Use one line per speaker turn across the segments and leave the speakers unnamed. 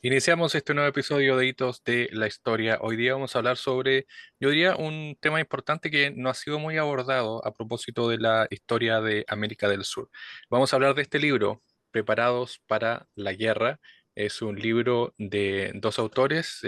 Iniciamos este nuevo episodio de Hitos de la Historia. Hoy día vamos a hablar sobre, yo diría, un tema importante que no ha sido muy abordado a propósito de la historia de América del Sur. Vamos a hablar de este libro, Preparados para la Guerra. Es un libro de dos autores,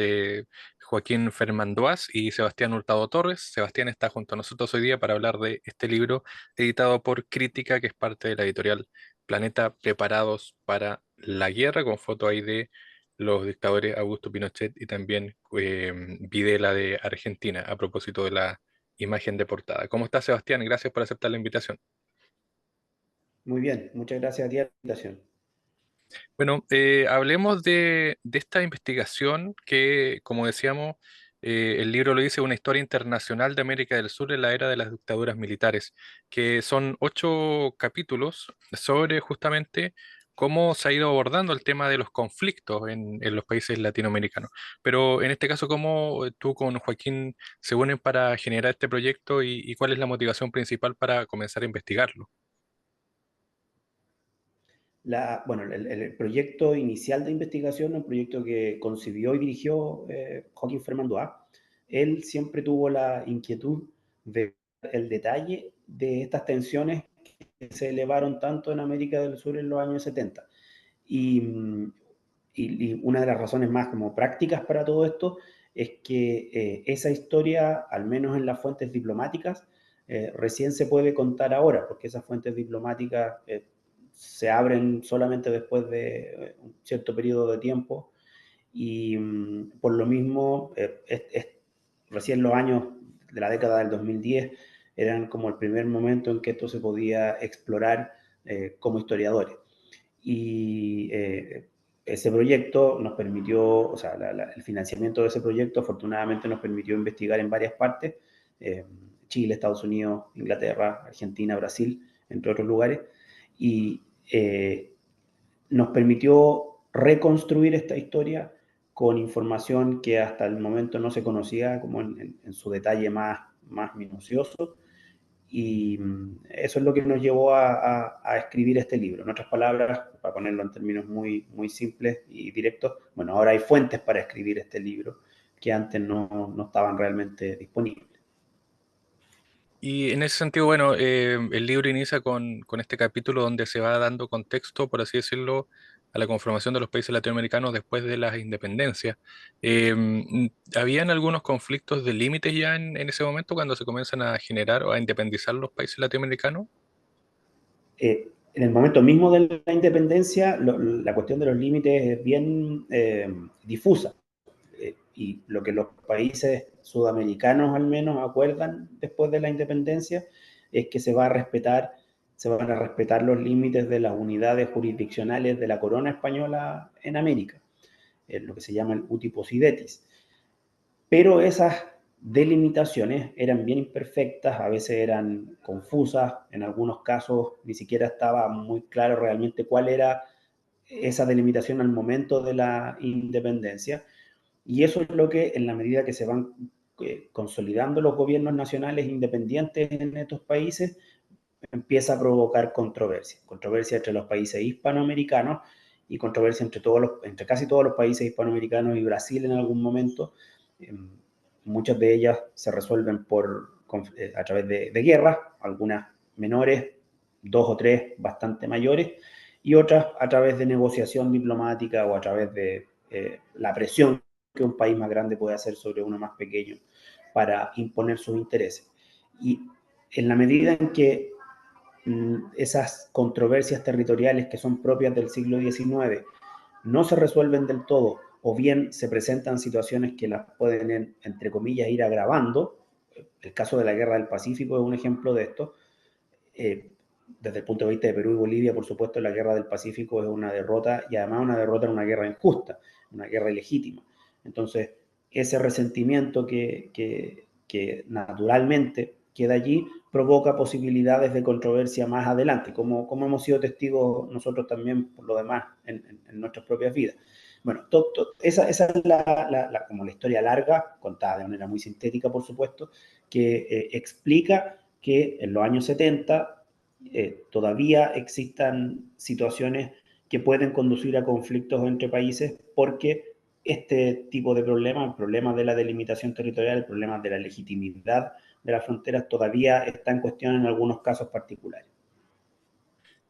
Joaquín Fermandoaz y Sebastián Hurtado Torres. Sebastián está junto a nosotros hoy día para hablar de este libro editado por Crítica, que es parte de la editorial Planeta, Preparados para la Guerra, con foto ahí de los dictadores Augusto Pinochet y también Videla de Argentina, a propósito de la imagen de portada. ¿Cómo estás, Sebastián? Gracias por aceptar la invitación.
Muy bien, muchas gracias a ti por la invitación.
Bueno, hablemos de esta investigación que, como decíamos, el libro lo dice, una historia internacional de América del Sur en la era de las dictaduras militares, que son 8 capítulos sobre justamente cómo se ha ido abordando el tema de los conflictos en los países latinoamericanos. Pero en este caso, ¿cómo tú con Joaquín se unen para generar este proyecto y cuál es la motivación principal para comenzar a investigarlo?
Bueno, el proyecto inicial de investigación, un proyecto que concibió y dirigió Joaquín Fernández, él siempre tuvo la inquietud de ver el detalle de estas tensiones que se elevaron tanto en América del Sur en los años 70. Y, y una de las razones más como prácticas para todo esto es que esa historia, al menos en las fuentes diplomáticas, recién se puede contar ahora, porque esas fuentes diplomáticas se abren solamente después de un cierto periodo de tiempo y por lo mismo recién los años de la década del 2010 eran como el primer momento en que esto se podía explorar como historiadores. Y ese proyecto nos permitió, o sea, el financiamiento de ese proyecto afortunadamente nos permitió investigar en varias partes, eh, Chile, Estados Unidos, Inglaterra, Argentina, Brasil, entre otros lugares, y nos permitió reconstruir esta historia con información que hasta el momento no se conocía como en su detalle más minucioso, y eso es lo que nos llevó a escribir este libro. En otras palabras, para ponerlo en términos muy simples y directos, bueno, ahora hay fuentes para escribir este libro que antes no estaban realmente disponibles.
Y en ese sentido, bueno, el libro inicia con este capítulo donde se va dando contexto, por así decirlo, a la conformación de los países latinoamericanos después de las independencias. ¿Habían algunos conflictos de límites ya en ese momento cuando se comienzan a generar o a independizar los países latinoamericanos?
En el momento mismo de la independencia, la cuestión de los límites es bien difusa. Y lo que los países sudamericanos al menos acuerdan después de la independencia es que se van a respetar los límites de las unidades jurisdiccionales de la corona española en América, lo que se llama el uti possidetis. Pero esas delimitaciones eran bien imperfectas, a veces eran confusas, en algunos casos ni siquiera estaba muy claro realmente cuál era esa delimitación al momento de la independencia. Y eso es lo que, en la medida que se van consolidando los gobiernos nacionales independientes en estos países, empieza a provocar controversia. Controversia entre los países hispanoamericanos y controversia entre casi todos los países hispanoamericanos y Brasil en algún momento. Muchas de ellas se resuelven a través de guerras, algunas menores, dos o tres bastante mayores, y otras a través de negociación diplomática o a través de la presión que un país más grande puede hacer sobre uno más pequeño para imponer sus intereses. Y en la medida en que esas controversias territoriales que son propias del siglo XIX no se resuelven del todo o bien se presentan situaciones que las pueden, entre comillas, ir agravando. El caso de la Guerra del Pacífico es un ejemplo de esto. Desde el punto de vista de Perú y Bolivia, por supuesto, la Guerra del Pacífico es una derrota y además una derrota en una guerra injusta, una guerra ilegítima. Entonces, ese resentimiento que naturalmente queda allí provoca posibilidades de controversia más adelante, como hemos sido testigos nosotros también por lo demás en nuestras propias vidas. Bueno, esa es como la historia larga, contada de manera muy sintética, por supuesto, que explica que en los años 70 todavía existan situaciones que pueden conducir a conflictos entre países, porque este tipo de problemas, el problema de la delimitación territorial, el problema de la legitimidad de las fronteras, todavía está en cuestión en algunos casos particulares.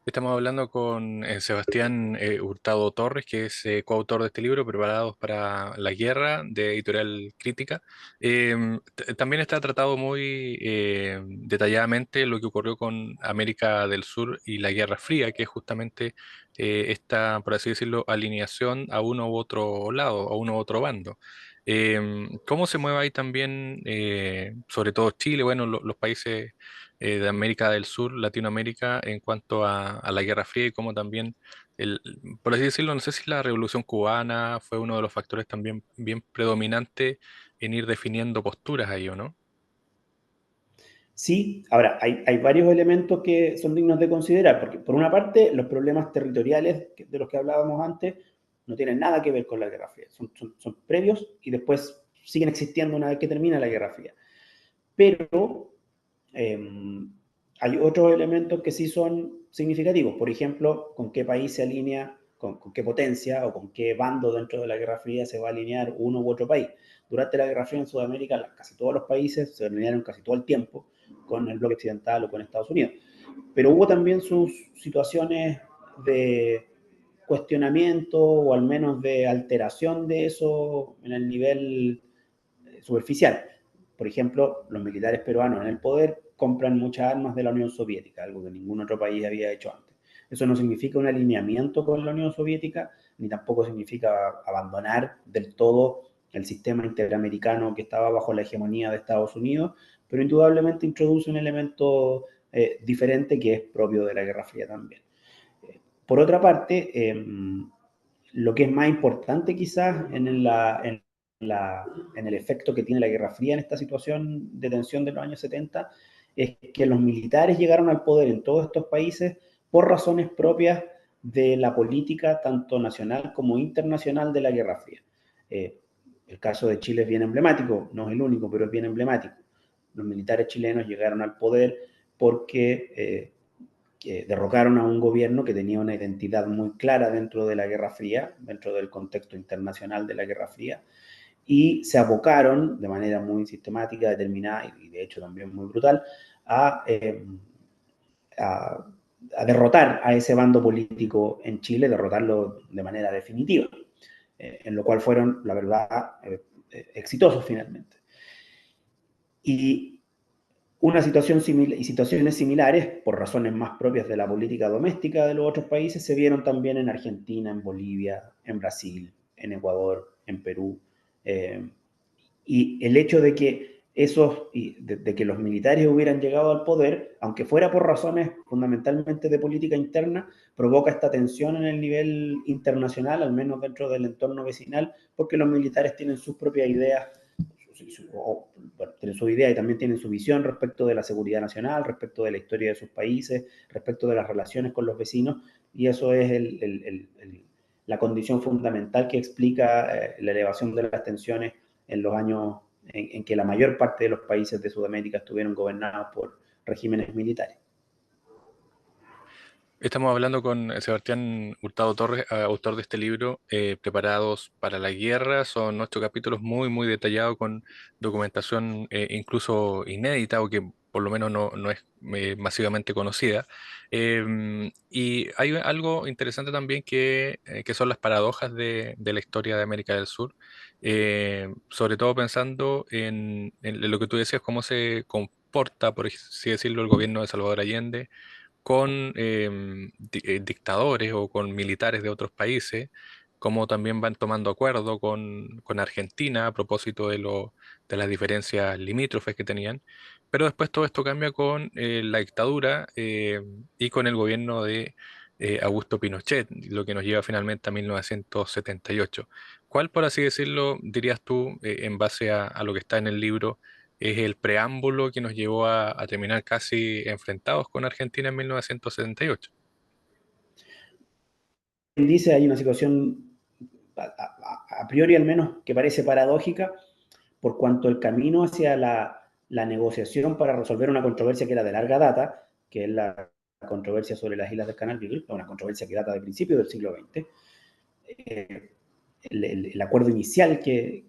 Estamos hablando con Sebastián Hurtado Torres, que es coautor de este libro, Preparados para la Guerra, de Editorial Crítica. También está tratado muy detalladamente lo que ocurrió con América del Sur y la Guerra Fría, que es justamente esta, por así decirlo, alineación a uno u otro lado, a uno u otro bando. ¿Cómo se mueve ahí también, sobre todo Chile, bueno, los países de América del Sur, Latinoamérica, en cuanto a la Guerra Fría y cómo también, el, por así decirlo, no sé si la Revolución Cubana fue uno de los factores también bien predominantes en ir definiendo posturas ahí, ¿o no?
Sí, ahora, hay varios elementos que son dignos de considerar, porque por una parte, los problemas territoriales de los que hablábamos antes no tienen nada que ver con la Guerra Fría, son previos y después siguen existiendo una vez que termina la Guerra Fría. Pero eh, hay otros elementos que sí son significativos, por ejemplo, con qué país se alinea, con qué potencia o con qué bando dentro de la Guerra Fría se va a alinear uno u otro país. Durante la Guerra Fría en Sudamérica, casi todos los países se alinearon casi todo el tiempo con el bloque occidental o con Estados Unidos. Pero hubo también sus situaciones de cuestionamiento o al menos de alteración de eso en el nivel superficial. Por ejemplo, los militares peruanos en el poder compran muchas armas de la Unión Soviética, algo que ningún otro país había hecho antes. Eso no significa un alineamiento con la Unión Soviética, ni tampoco significa abandonar del todo el sistema interamericano que estaba bajo la hegemonía de Estados Unidos, pero indudablemente introduce un elemento diferente que es propio de la Guerra Fría también. Por otra parte, lo que es más importante quizás en el efecto que tiene la Guerra Fría en esta situación de tensión de los años 70 es que los militares llegaron al poder en todos estos países por razones propias de la política tanto nacional como internacional de la Guerra Fría. Eh, el caso de Chile es bien emblemático, no es el único, pero es bien emblemático. Los militares chilenos llegaron al poder porque que derrocaron a un gobierno que tenía una identidad muy clara dentro de la Guerra Fría, dentro del contexto internacional de la Guerra Fría, y se abocaron de manera muy sistemática, determinada y de hecho también muy brutal a, a, a derrotar a ese bando político en Chile, derrotarlo de manera definitiva, en lo cual fueron, la verdad, exitosos finalmente. Y una situación similar y situaciones similares, por razones más propias de la política doméstica de los otros países, se vieron también en Argentina, en Bolivia, en Brasil, en Ecuador, en Perú. Eh, y el hecho de que de que los militares hubieran llegado al poder, aunque fuera por razones fundamentalmente de política interna, provoca esta tensión en el nivel internacional, al menos dentro del entorno vecinal, porque los militares tienen sus propias ideas bueno, tienen su idea y también tienen su visión respecto de la seguridad nacional, respecto de la historia de sus países, respecto de las relaciones con los vecinos, y eso es la condición fundamental que explica la elevación de las tensiones en los años en que la mayor parte de los países de Sudamérica estuvieron gobernados por regímenes militares.
Estamos hablando con Sebastián Hurtado Torres, autor de este libro, Preparados para la Guerra. Son 8 capítulos muy detallados con documentación incluso inédita o que por lo menos no es masivamente conocida. Y hay algo interesante también que son las paradojas de la historia de América del Sur, sobre todo pensando en lo que tú decías, cómo se comporta, por así decirlo, el gobierno de Salvador Allende con dictadores o con militares de otros países, como también van tomando acuerdo con Argentina a propósito de las diferencias limítrofes que tenían. Pero después todo esto cambia con la dictadura y con el gobierno de Augusto Pinochet, lo que nos lleva finalmente a 1978. ¿Cuál, por así decirlo, dirías tú, en base a lo que está en el libro, es el preámbulo que nos llevó a terminar casi enfrentados con Argentina en 1978?
Dice, hay una situación, a priori al menos, que parece paradójica, por cuanto el camino hacia la negociación para resolver una controversia que era de larga data, que es la controversia sobre las islas del Canal Beagle, una controversia que data de principios del siglo XX. El acuerdo inicial que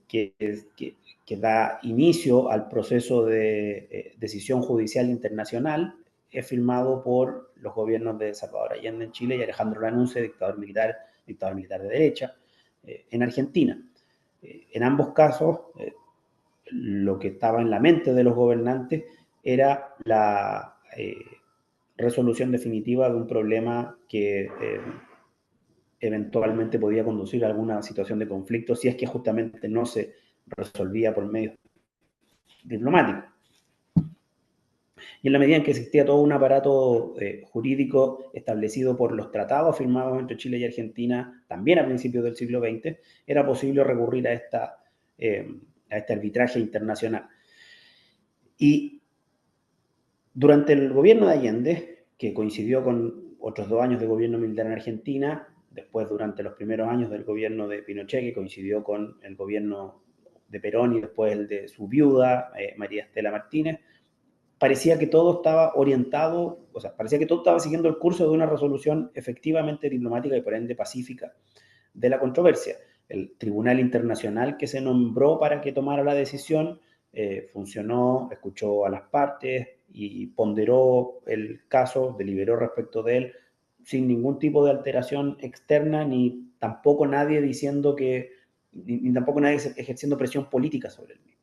da inicio al proceso de decisión judicial internacional es firmado por los gobiernos de Salvador Allende en Chile y Alejandro Lanusse, dictador militar de derecha, en Argentina. En ambos casos, lo que estaba en la mente de los gobernantes era la resolución definitiva de un problema que eventualmente podía conducir a alguna situación de conflicto si es que justamente no se resolvía por medios diplomáticos. Y en la medida en que existía todo un aparato jurídico establecido por los tratados firmados entre Chile y Argentina, también a principios del siglo XX, era posible recurrir a este arbitraje internacional. Y durante el gobierno de Allende, que coincidió con otros 2 años de gobierno militar en Argentina, después durante los primeros años del gobierno de Pinochet, que coincidió con el gobierno de Perón y después el de su viuda, María Estela Martínez, parecía que todo estaba orientado, o sea, parecía que todo estaba siguiendo el curso de una resolución efectivamente diplomática y por ende pacífica de la controversia. El Tribunal Internacional que se nombró para que tomara la decisión funcionó, escuchó a las partes y ponderó el caso, deliberó respecto de él sin ningún tipo de alteración externa, ni tampoco nadie diciendo que, ni tampoco nadie ejerciendo presión política sobre él mismo.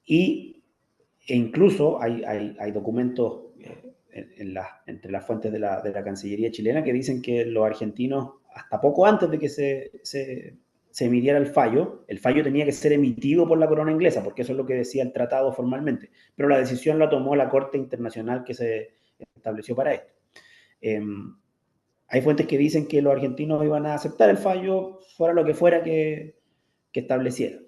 E incluso hay documentos entre las fuentes de la Cancillería chilena que dicen que los argentinos, hasta poco antes de que se emitiera el fallo tenía que ser emitido por la corona inglesa, porque eso es lo que decía el tratado formalmente, pero la decisión la tomó la Corte Internacional que se estableció para esto. Hay fuentes que dicen que los argentinos iban a aceptar el fallo, fuera lo que fuera que estableciera.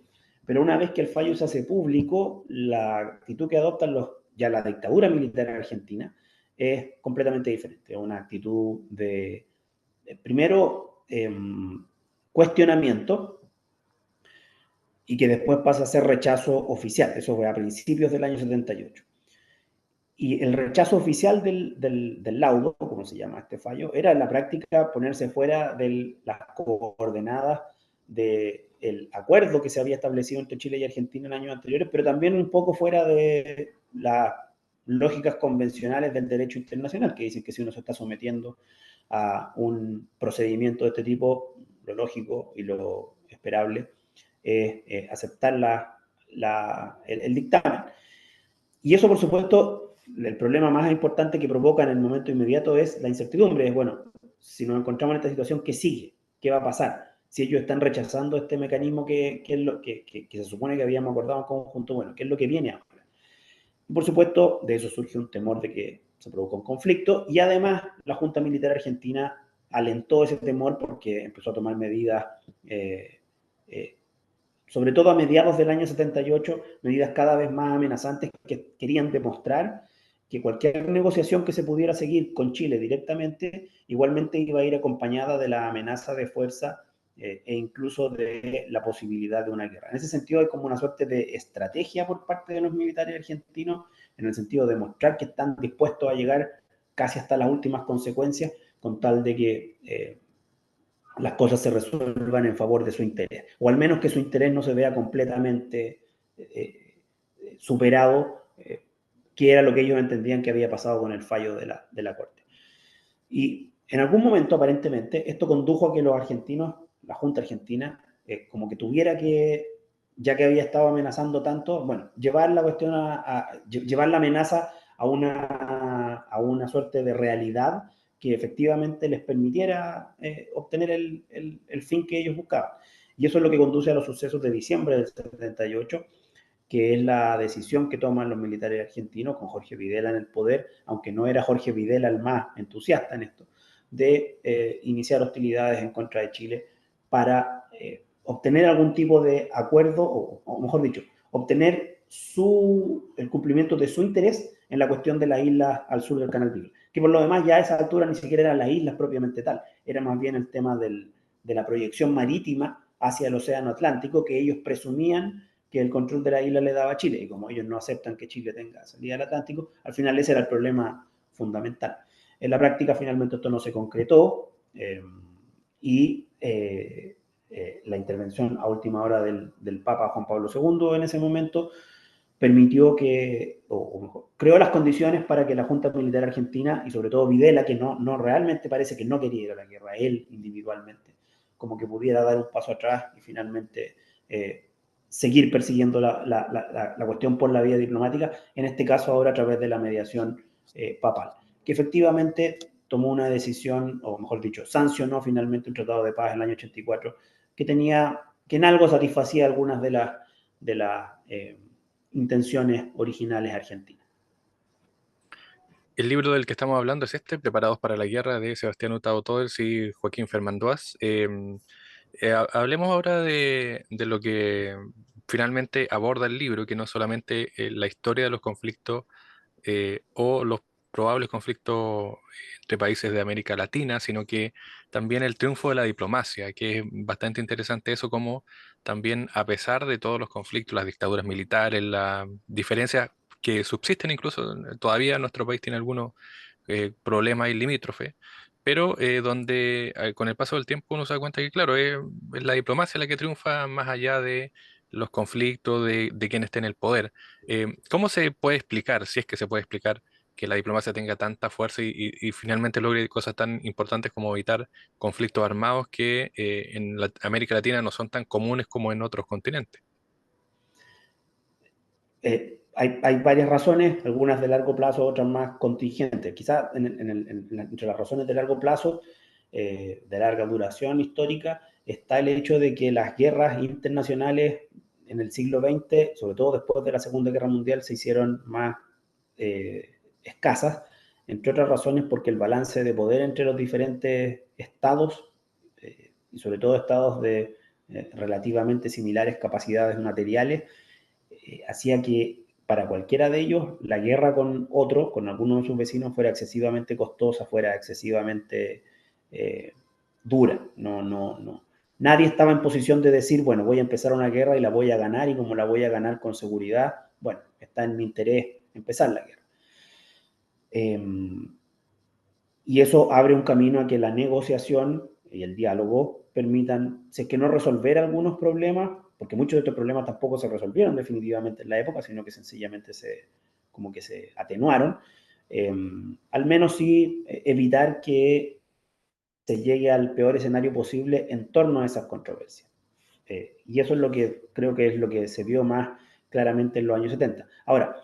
Pero una vez que el fallo se hace público, la actitud que adoptan ya la dictadura militar en Argentina es completamente diferente. Es una actitud de primero, cuestionamiento, y que después pasa a ser rechazo oficial. Eso fue a principios del año 78. Y el rechazo oficial del laudo, como se llama este fallo, era en la práctica ponerse fuera de las coordenadas del acuerdo que se había establecido entre Chile y Argentina en años anteriores, pero también un poco fuera de las lógicas convencionales del derecho internacional, que dicen que si uno se está sometiendo a un procedimiento de este tipo, lo lógico y lo esperable es aceptar el dictamen. Y eso, por supuesto, el problema más importante que provoca en el momento inmediato es la incertidumbre. Es, bueno, si nos encontramos en esta situación, ¿qué sigue? ¿Qué va a pasar? Si ellos están rechazando este mecanismo que se supone que habíamos acordado en conjunto, bueno, ¿qué es lo que viene ahora? Y por supuesto, de eso surge un temor de que se produzca un conflicto, y además la Junta Militar Argentina alentó ese temor porque empezó a tomar medidas sobre todo a mediados del año 78, medidas cada vez más amenazantes que querían demostrar que cualquier negociación que se pudiera seguir con Chile directamente igualmente iba a ir acompañada de la amenaza de fuerza e incluso de la posibilidad de una guerra. En ese sentido hay como una suerte de estrategia por parte de los militares argentinos, en el sentido de mostrar que están dispuestos a llegar casi hasta las últimas consecuencias con tal de que las cosas se resuelvan en favor de su interés, o al menos que su interés no se vea completamente superado, que era lo que ellos entendían que había pasado con el fallo de la Corte. Y en algún momento, aparentemente, esto condujo a que los argentinos, la Junta Argentina, como que tuviera que, ya que había estado amenazando tanto, bueno, llevar la cuestión llevar la amenaza a una suerte de realidad que efectivamente les permitiera obtener el fin que ellos buscaban. Y eso es lo que conduce a los sucesos de diciembre del 78, que es la decisión que toman los militares argentinos con Jorge Videla en el poder, aunque no era Jorge Videla el más entusiasta en esto, de iniciar hostilidades en contra de Chile para obtener algún tipo de acuerdo, o mejor dicho, obtener el cumplimiento de su interés en la cuestión de las islas al sur del Canal Beagle, que por lo demás ya a esa altura ni siquiera eran las islas propiamente tal, era más bien el tema de la proyección marítima hacia el Océano Atlántico, que ellos presumían que el control de la isla le daba a Chile, y como ellos no aceptan que Chile tenga salida al Atlántico, al final ese era el problema fundamental. En la práctica finalmente esto no se concretó, y la intervención a última hora del Papa Juan Pablo II en ese momento permitió que, o mejor, creó las condiciones para que la Junta Militar Argentina, y sobre todo Videla, que no realmente parece que no quería ir a la guerra, él individualmente, como que pudiera dar un paso atrás y finalmente seguir persiguiendo la cuestión por la vía diplomática, en este caso ahora a través de la mediación papal, que efectivamente tomó una decisión, o mejor dicho, sancionó finalmente un tratado de paz en el año 84, que tenía, que en algo satisfacía algunas de las intenciones originales argentinas.
El libro del que estamos hablando es este, Preparados para la Guerra, de Sebastián Hurtado Todes y Joaquín Fermandoaz. Hablemos ahora de lo que finalmente aborda el libro, que no solamente la historia de los conflictos o los probables conflictos entre países de América Latina, sino que también el triunfo de la diplomacia, que es bastante interesante eso, como también a pesar de todos los conflictos, las dictaduras militares, las diferencias que subsisten incluso, todavía nuestro país tiene algunos problemas y limítrofes, pero donde con el paso del tiempo uno se da cuenta que, claro, es la diplomacia la que triunfa más allá de los conflictos de quien esté en el poder. ¿Cómo se puede explicar, si es que se puede explicar, que la diplomacia tenga tanta fuerza y finalmente logre cosas tan importantes como evitar conflictos armados que en América Latina no son tan comunes como en otros continentes?
Hay varias razones, algunas de largo plazo, otras más contingentes. Quizás entre las razones de largo plazo, de larga duración histórica, está el hecho de que las guerras internacionales en el siglo XX, sobre todo después de la Segunda Guerra Mundial, se hicieron más escasas, entre otras razones porque el balance de poder entre los diferentes estados, y sobre todo estados de relativamente similares capacidades materiales, hacía que para cualquiera de ellos la guerra con otro, con alguno de sus vecinos, fuera excesivamente costosa, fuera excesivamente dura. Nadie estaba en posición de decir, bueno, voy a empezar una guerra y la voy a ganar, y como la voy a ganar con seguridad, bueno, está en mi interés empezar la guerra. Y eso abre un camino a que la negociación y el diálogo permitan, si es que no resolver algunos problemas, porque muchos de estos problemas tampoco se resolvieron definitivamente en la época, sino que sencillamente como que se atenuaron, al menos sí evitar que se llegue al peor escenario posible en torno a esas controversias. Y eso es lo que creo que es lo que se vio más claramente en los años 70. Ahora,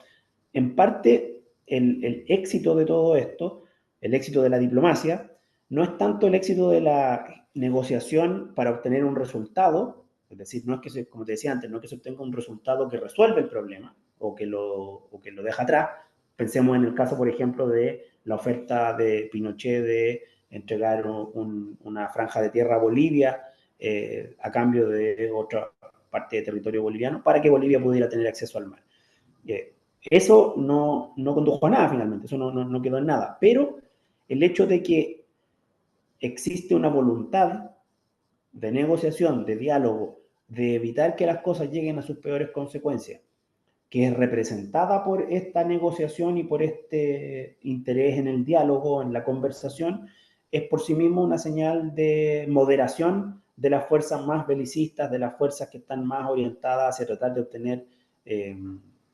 en parte, el éxito de todo esto, el éxito de la diplomacia, no es tanto el éxito de la negociación para obtener un resultado, es decir, no es que, como te decía antes, no es que se obtenga un resultado que resuelve el problema o que lo deja atrás. Pensemos en el caso, por ejemplo, de la oferta de Pinochet de entregar una franja de tierra a Bolivia a cambio de otra parte de territorio boliviano para que Bolivia pudiera tener acceso al mar. Eso no condujo a nada finalmente, eso no quedó en nada, pero el hecho de que existe una voluntad de negociación, de diálogo, de evitar que las cosas lleguen a sus peores consecuencias, que es representada por esta negociación y por este interés en el diálogo, en la conversación, es por sí mismo una señal de moderación de las fuerzas más belicistas, de las fuerzas que están más orientadas hacia tratar de obtener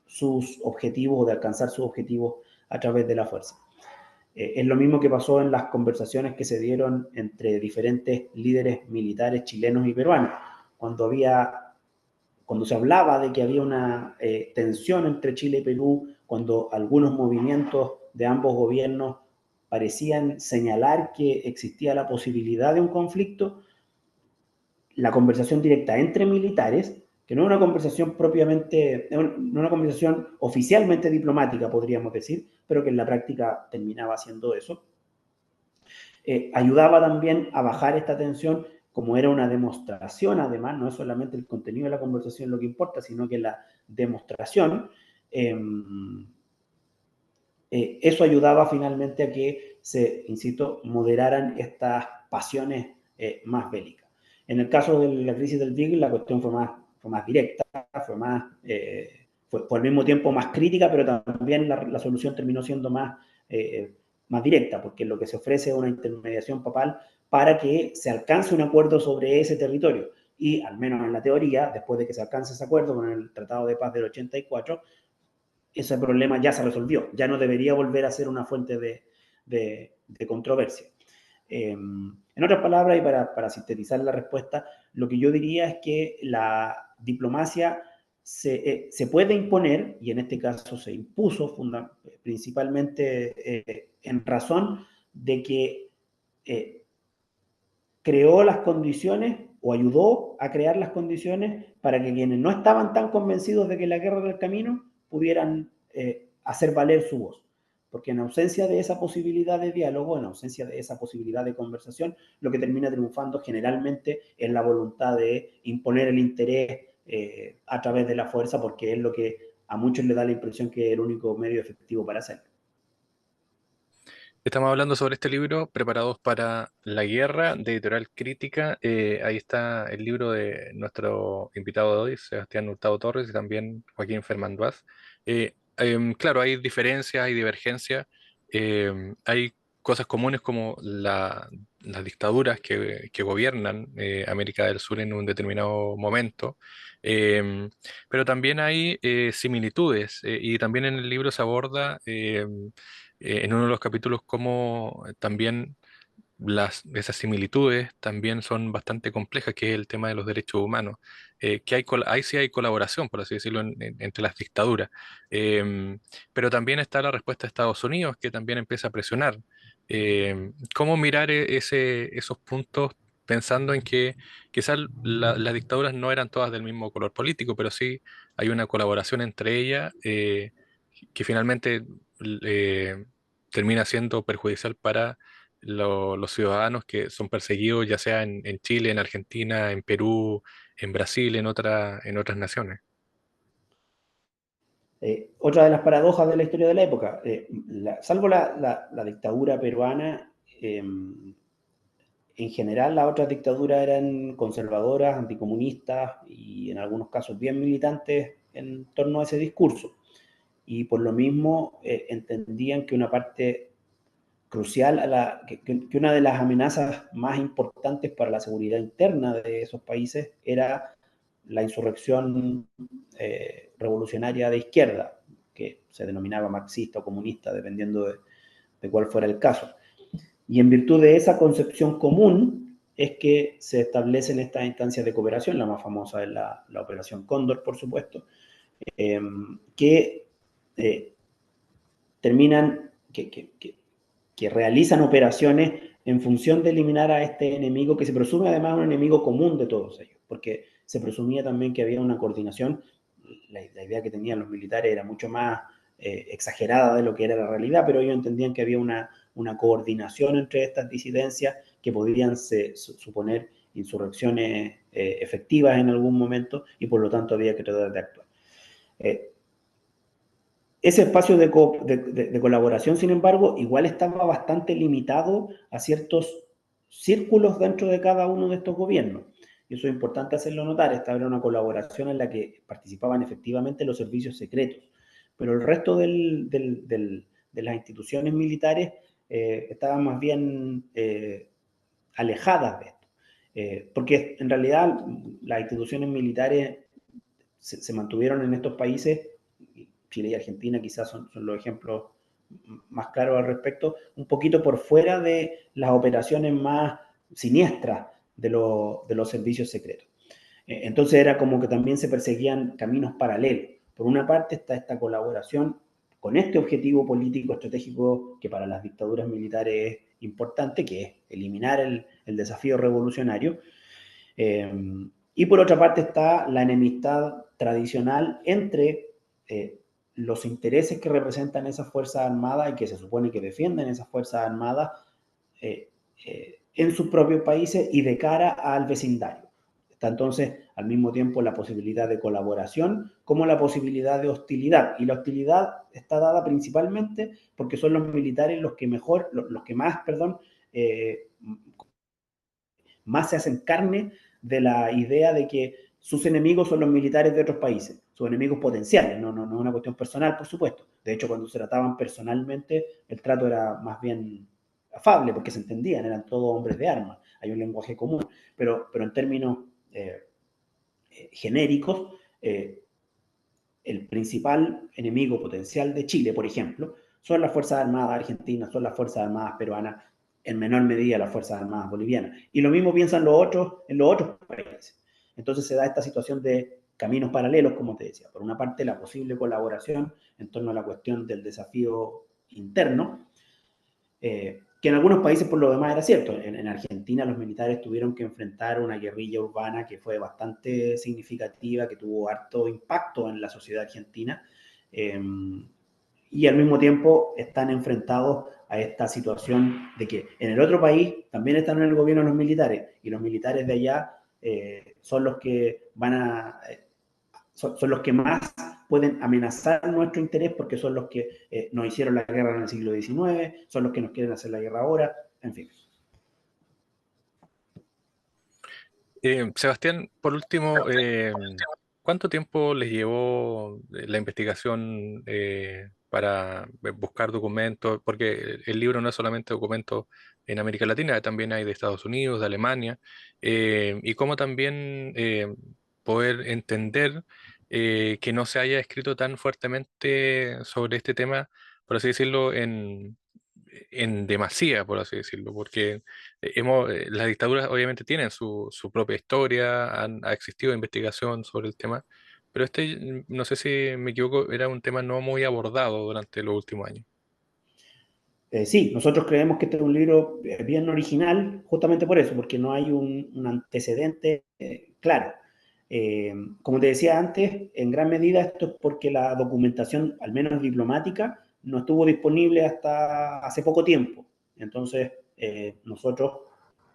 sus objetivos o de alcanzar sus objetivos a través de la fuerza. Es lo mismo que pasó en las conversaciones que se dieron entre diferentes líderes militares chilenos y peruanos, cuando se hablaba de que había una tensión entre Chile y Perú, cuando algunos movimientos de ambos gobiernos parecían señalar que existía la posibilidad de un conflicto, la conversación directa entre militares, que no es una conversación propiamente, no una conversación oficialmente diplomática, podríamos decir, pero que en la práctica terminaba haciendo eso, ayudaba también a bajar esta tensión, como era una demostración, además, no es solamente el contenido de la conversación lo que importa, sino que la demostración, eso ayudaba finalmente a que se, insisto, moderaran estas pasiones más bélicas. En el caso de la crisis del Beagle, la cuestión fue más fue más directa, fue al mismo tiempo más crítica, pero también la solución terminó siendo más directa, porque lo que se ofrece es una intermediación papal para que se alcance un acuerdo sobre ese territorio. Y al menos en la teoría, después de que se alcance ese acuerdo con el Tratado de Paz del 84, ese problema ya se resolvió, ya no debería volver a ser una fuente de controversia. En otras palabras, y para sintetizar la respuesta, lo que yo diría es que la diplomacia se puede imponer, y en este caso se impuso principalmente en razón de que creó las condiciones o ayudó a crear las condiciones para que quienes no estaban tan convencidos de que la guerra era el camino pudieran hacer valer su voz. Porque en ausencia de esa posibilidad de diálogo, en ausencia de esa posibilidad de conversación, lo que termina triunfando generalmente es la voluntad de imponer el interés a través de la fuerza, porque es lo que a muchos les da la impresión que es el único medio efectivo para hacerlo.
Estamos hablando sobre este libro, Preparados para la Guerra, de Editorial Crítica. Ahí está el libro de nuestro invitado de hoy, Sebastián Hurtado Torres, y también Joaquín Fernández. Claro, hay diferencias, hay divergencias, hay cosas comunes como las dictaduras que gobiernan América del Sur en un determinado momento, em, pero también hay similitudes, y también en el libro se aborda en uno de los capítulos cómo también esas similitudes también son bastante complejas, que es el tema de los derechos humanos, que ahí sí hay colaboración, por así decirlo, entre las dictaduras. Pero también está la respuesta de Estados Unidos, que también empieza a presionar. ¿Cómo mirar esos puntos pensando en que quizás las dictaduras no eran todas del mismo color político, pero sí hay una colaboración entre ellas, que finalmente eh, termina siendo perjudicial para los ciudadanos que son perseguidos, ya sea en Chile, en Argentina, en Perú, en Brasil, en otras naciones?
Otra de las paradojas de la historia de la época, salvo la dictadura peruana, en general las otras dictaduras eran conservadoras, anticomunistas y en algunos casos bien militantes en torno a ese discurso. Y por lo mismo entendían que una parte crucial, que una de las amenazas más importantes para la seguridad interna de esos países era la insurrección revolucionaria de izquierda, que se denominaba marxista o comunista, dependiendo de cuál fuera el caso. Y en virtud de esa concepción común es que se establecen estas instancias de cooperación, la más famosa es la Operación Cóndor, por supuesto, que eh, terminan, que realizan operaciones en función de eliminar a este enemigo, que se presume además un enemigo común de todos ellos, porque se presumía también que había una coordinación. La idea que tenían los militares era mucho más exagerada de lo que era la realidad, pero ellos entendían que había una coordinación entre estas disidencias que podrían suponer insurrecciones efectivas en algún momento, y por lo tanto había que tratar de actuar. Ese espacio de colaboración, sin embargo, igual estaba bastante limitado a ciertos círculos dentro de cada uno de estos gobiernos. Y eso es importante hacerlo notar. Esta era una colaboración en la que participaban efectivamente los servicios secretos, pero el resto de las instituciones militares estaban más bien alejadas de esto. Porque en realidad las instituciones militares se mantuvieron en estos países. Chile y Argentina quizás son los ejemplos más claros al respecto, un poquito por fuera de las operaciones más siniestras de los servicios secretos. Entonces era como que también se perseguían caminos paralelos. Por una parte está esta colaboración con este objetivo político estratégico que para las dictaduras militares es importante, que es eliminar el desafío revolucionario. Y por otra parte está la enemistad tradicional entre los intereses que representan esas Fuerzas Armadas y que se supone que defienden esas Fuerzas Armadas en sus propios países y de cara al vecindario. Está entonces al mismo tiempo la posibilidad de colaboración como la posibilidad de hostilidad. Y la hostilidad está dada principalmente porque son los militares los que más, más se hacen carne de la idea de que sus enemigos son los militares de otros países, sus enemigos potenciales, no es una cuestión personal, por supuesto. De hecho, cuando se trataban personalmente, el trato era más bien afable, porque se entendían, eran todos hombres de armas, hay un lenguaje común, pero en términos genéricos, el principal enemigo potencial de Chile, por ejemplo, son las Fuerzas Armadas argentinas, son las Fuerzas Armadas peruanas, en menor medida las Fuerzas Armadas bolivianas. Y lo mismo piensan los otros en los otros países. Entonces se da esta situación de caminos paralelos, como te decía. Por una parte, la posible colaboración en torno a la cuestión del desafío interno, que en algunos países por lo demás era cierto. En Argentina los militares tuvieron que enfrentar una guerrilla urbana que fue bastante significativa, que tuvo harto impacto en la sociedad argentina, eh, y al mismo tiempo están enfrentados a esta situación de que en el otro país también están en el gobierno los militares, y los militares de allá son los que van a... son los que más pueden amenazar nuestro interés porque son los que nos hicieron la guerra en el siglo XIX, son los que nos quieren hacer la guerra ahora, en fin.
Sebastián, por último, ¿cuánto tiempo les llevó la investigación para buscar documentos? Porque el libro no es solamente documentos en América Latina, también hay de Estados Unidos, de Alemania, y cómo también poder entender que no se haya escrito tan fuertemente sobre este tema, por así decirlo, en demasía, por así decirlo, porque las dictaduras obviamente tienen su propia historia, ha existido investigación sobre el tema, pero este, no sé si me equivoco, era un tema no muy abordado durante los últimos años.
Sí, nosotros creemos que este es un libro bien original, justamente por eso, porque no hay un antecedente claro. Como te decía antes, en gran medida esto es porque la documentación, al menos diplomática, no estuvo disponible hasta hace poco tiempo. Entonces, nosotros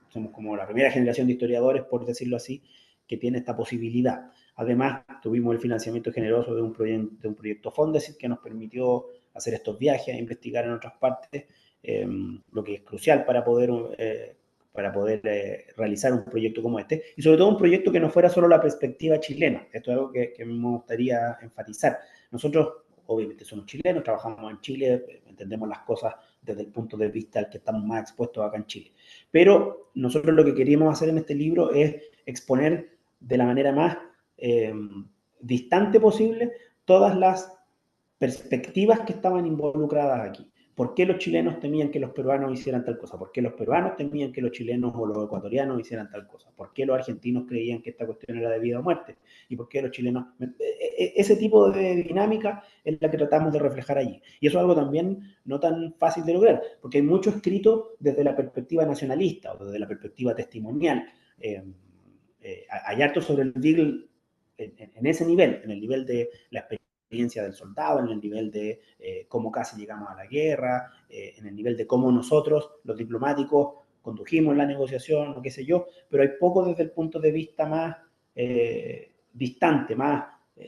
somos como la primera generación de historiadores, por decirlo así, que tiene esta posibilidad. Además, tuvimos el financiamiento generoso de un proyecto Fondesit que nos permitió hacer estos viajes, investigar en otras partes, lo que es crucial para poder realizar un proyecto como este, y sobre todo un proyecto que no fuera solo la perspectiva chilena. Esto es algo que me gustaría enfatizar. Nosotros, obviamente, somos chilenos, trabajamos en Chile, entendemos las cosas desde el punto de vista al que estamos más expuestos acá en Chile. Pero nosotros lo que queríamos hacer en este libro es exponer de la manera más eh, distante posible todas las perspectivas que estaban involucradas aquí. ¿Por qué los chilenos temían que los peruanos hicieran tal cosa? ¿Por qué los peruanos temían que los chilenos o los ecuatorianos hicieran tal cosa? ¿Por qué los argentinos creían que esta cuestión era de vida o muerte? ¿Y por qué los chilenos? Ese tipo de dinámica es la que tratamos de reflejar allí. Y eso es algo también no tan fácil de lograr, porque hay mucho escrito desde la perspectiva nacionalista o desde la perspectiva testimonial. Hay harto sobre el Beagle en ese nivel, en el nivel de la experiencia del soldado, en el nivel de cómo casi llegamos a la guerra, en el nivel de cómo nosotros, los diplomáticos, condujimos la negociación, o qué sé yo, pero hay poco desde el punto de vista más distante, más,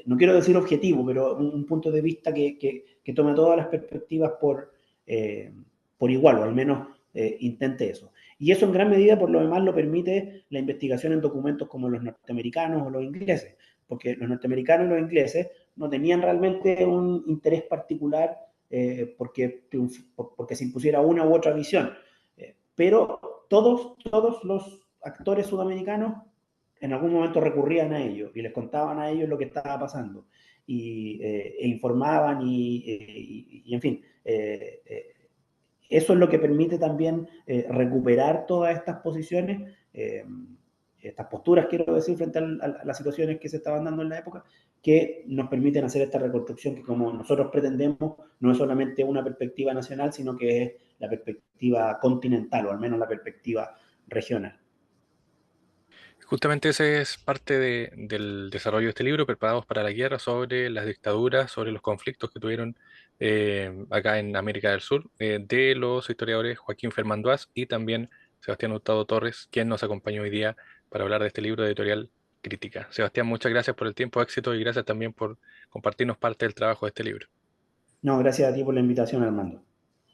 no quiero decir objetivo, pero un punto de vista que tome todas las perspectivas por igual, o al menos intente eso. Y eso en gran medida, por lo demás, lo permite la investigación en documentos como los norteamericanos o los ingleses, porque los norteamericanos y los ingleses no tenían realmente un interés particular porque se impusiera una u otra visión. Pero todos los actores sudamericanos en algún momento recurrían a ellos y les contaban a ellos lo que estaba pasando e informaban en fin, eso es lo que permite también recuperar todas estas posiciones, estas posturas, quiero decir, frente a las situaciones que se estaban dando en la época, que nos permiten hacer esta reconstrucción que, como nosotros pretendemos, no es solamente una perspectiva nacional, sino que es la perspectiva continental, o al menos la perspectiva regional.
Justamente ese es parte del desarrollo de este libro, Preparados para la Guerra, sobre las dictaduras, sobre los conflictos que tuvieron acá en América del Sur, de los historiadores Joaquín Fermanduás y también Sebastián Hurtado Torres, quien nos acompañó hoy día para hablar de este libro de editorial Crítica. Sebastián, muchas gracias por el tiempo, éxito y gracias también por compartirnos parte del trabajo de este libro.
No, gracias a ti por la invitación, Armando.